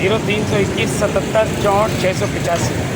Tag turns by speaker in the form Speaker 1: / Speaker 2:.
Speaker 1: 0321 77 64 685۔